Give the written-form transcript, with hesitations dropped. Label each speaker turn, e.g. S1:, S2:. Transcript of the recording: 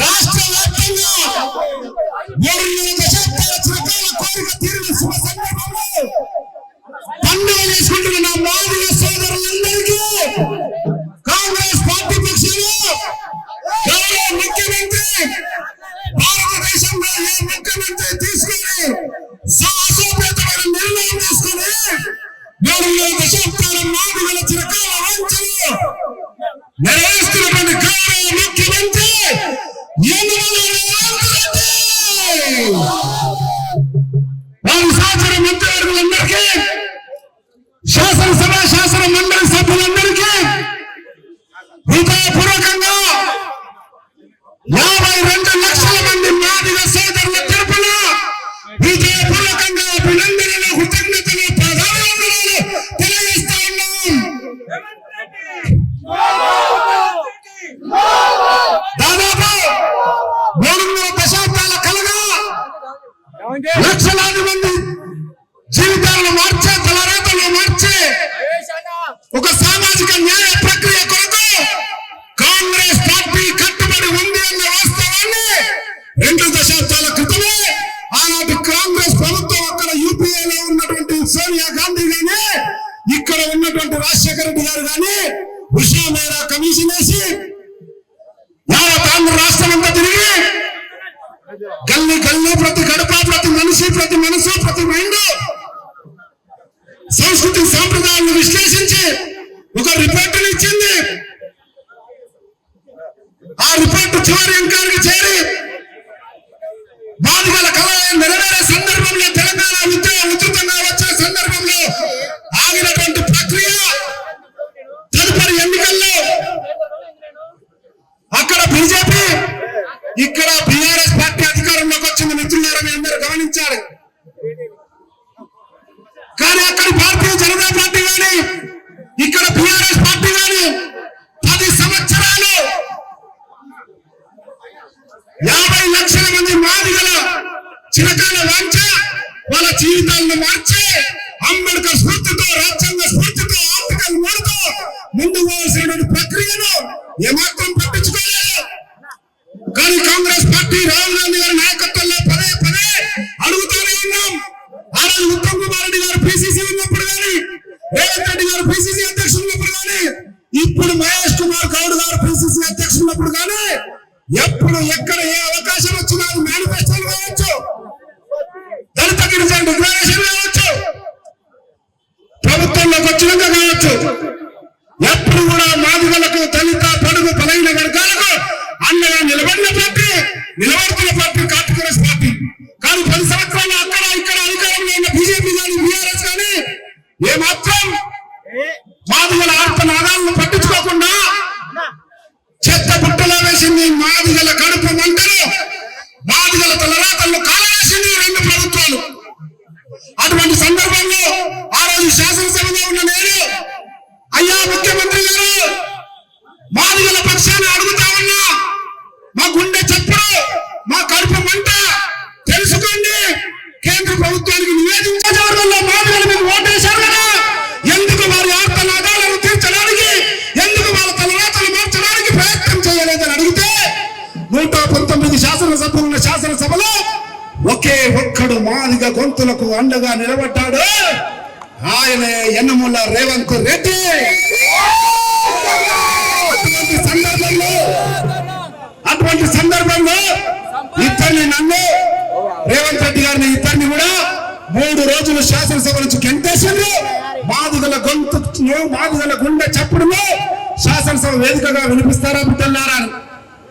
S1: రాష్ట్ర వ్యాప్తంగా 3 దశాబ్దాల చిరకాల కోరిక తీరిన శుభ సందర్భంలో పండుగ చేసుకుంటున్న నా మాదిగ సోదరులందరికీ కాంగ్రెస్ పార్టీ పక్షంలో గౌరవ ముఖ్యమంత్రి భారతదేశంలో ఏ ముఖ్యమంత్రి తీసుకొని సాహసోపేతమైన నిర్ణయం తీసుకొని 3 దశాబ్దాల మాదిగల చిరకాల వాంఛలు నెరవేరుస్తున్నటువంటి గౌరవ ముఖ్యమంత్రి వారి సహచర మంత్రివర్గులందరికీ శాసనసభ శాసన మండలి సభ్యులందరికీ హృదయపూర్వకంగా 52 లక్షల మంది మాదిగ సోదరుల తరపున హృదయపూర్వకంగా అభినందనలు కృతజ్ఞతలు ప్రధానమంత్రులు తెలియజేస్తా ఉన్నాం. దాదాపు 300 దశాబ్దాల కలగా లక్షలాది మంది జీవితాలను మార్చే తలరాతలను మార్చే ఒక సామాజిక న్యాయ ప్రక్రియ కొరకు కాంగ్రెస్ పార్టీ కట్టుబడి ఉంది అన్న వాస్తవాన్ని 2 దశాబ్దాల క్రితమే ఆనాటి కాంగ్రెస్ ప్రభుత్వం అక్కడ యూపీఏలో ఉన్నటువంటి సోనియా గాంధీ గాని ఇక్కడ ఉన్నటువంటి రాజశేఖర రెడ్డి గారు గాని ఉషా మేరా కమిషన్ వేసి యావత్ ఆంధ్ర రాష్ట్రం అంతా తిరిగి గల్లీ గల్లీ ప్రతి గడప ప్రతి మనిషి ప్రతి మనసు ప్రతి మైండ్ సంస్కృతి సాంప్రదాయాలను విశ్లేషించి ఒక రిపోర్టును ఇచ్చింది. ఆ రిపోర్టు చివరి అంకానికి చేరి మాదిగల కళ నెరవేరే సందర్భంలో తెలంగాణ ఉధృతంగా వచ్చిన సందర్భంలో ఆగినటువంటి ప్రక్రియ తదుపరి ఎన్నికల్లో అక్కడ బీజేపీ ఇక్కడ బీఆర్ఎస్ పార్టీ అధికారంలోకి వచ్చింది. మిత్రులారని అందరూ గమనించారు. కానీ అక్కడ భారతీయ జనతా పార్టీ గాని ఇక్కడ బీఆర్ఎస్ పార్టీ గాని 10 సంవత్సరాలు 50 లక్షల మంది మాదిగల చిరకాల వాంఛ వాళ్ళ జీవితాలను మార్చే అంబేద్కర్ స్ఫూర్తితో రాజ్యాంగ స్ఫూర్తితో ఆర్టికల్ 3తో ముందుకు పోవాల్సినటువంటి ప్రక్రియను ఏమాత్రం పట్టించుకోలేదు. కానీ కాంగ్రెస్ పార్టీ రాహుల్ గాంధీ గారి నాయకత్వంలో పదే అడుగుతూనే ఉన్నాం. ఆ రోజు ఉత్తమ్ కుమార్ రెడ్డి గారు పిసిసి ఉన్నప్పుడు కానీ రేవంత్ రెడ్డి గారు పిసిసి అధ్యక్షుడు ఉన్నప్పుడు కానీ ఇప్పుడు మహేష్ కుమార్ గౌడ్ గారు పిసిసి అధ్యక్షుడు ఉన్నప్పుడు కానీ ఎప్పుడు ఎక్కడ ఏ అవకాశం వచ్చినా మేనిఫెస్టోలు కావచ్చు, దళిత గిరిజన డిక్లరేషన్ కావచ్చు, ప్రభుత్వంలోకి వచ్చినాక కావచ్చు, ఎప్పుడు కూడా మాదిగలకు దళిత పొడుగు బలైన వర్గాలకు అండగా నిలబడిన పార్టీ నిలబడుతున్న పార్టీ కాంగ్రెస్ పార్టీ. కానీ 10 సంవత్సరాలు అక్కడ ఇక్కడ అధికారంలో ఉన్న బీజేపీ కానీ బీఆర్ఎస్ కానీ ఏమాత్రం మాదిగల ఆర్తనాదాలను పట్టించుకోకుండా చెత్త బుట్టలో వేసింది. మాదిగల కడుపు మంటలు మాదిగల తలరాతలను కాలవేసింది 2 ప్రభుత్వాలు. అటువంటి సందర్భంలో ఆ రోజు శాసనసభలో ఉన్న నేను అయ్యా ముఖ్యమంత్రి గారు మాదిగల పక్షాన్ని అడుగుతా ఉన్నా, మా గుండె చప్పుడు మా కడుపు మంట తెలుసుకోండి, కేంద్ర ప్రభుత్వానికి నివేదించడంలో మాదిగల మీద ఓటేశారు కదా, ఎందుకు వారి ఆర్తనాదాలను తీర్చడానికి ఎందుకు వాళ్ళ తలరాతలు మార్చడానికి ప్రయత్నం చేయలేదని అడిగితే 119 శాసనసభ్యులున్న శాసనసభలో ఒకే ఒక్కడు మాదిగ గొంతులకు అండగా నిలబడ్డాడు. ఆయనే యనమల రేవంత్ రెడ్డి. అటువంటి సందర్భంలో ఇద్దరిని నన్ను రేవంత్ రెడ్డి గారిని ఇద్దరిని కూడా 3 రోజులు శాసనసభ నుంచి గెంటేశారు. మాదిగల గొంతు మాదిగల గుండె చప్పుడులో శాసనసభ వేదికగా వినిపిస్తారా బిడ్డలారా?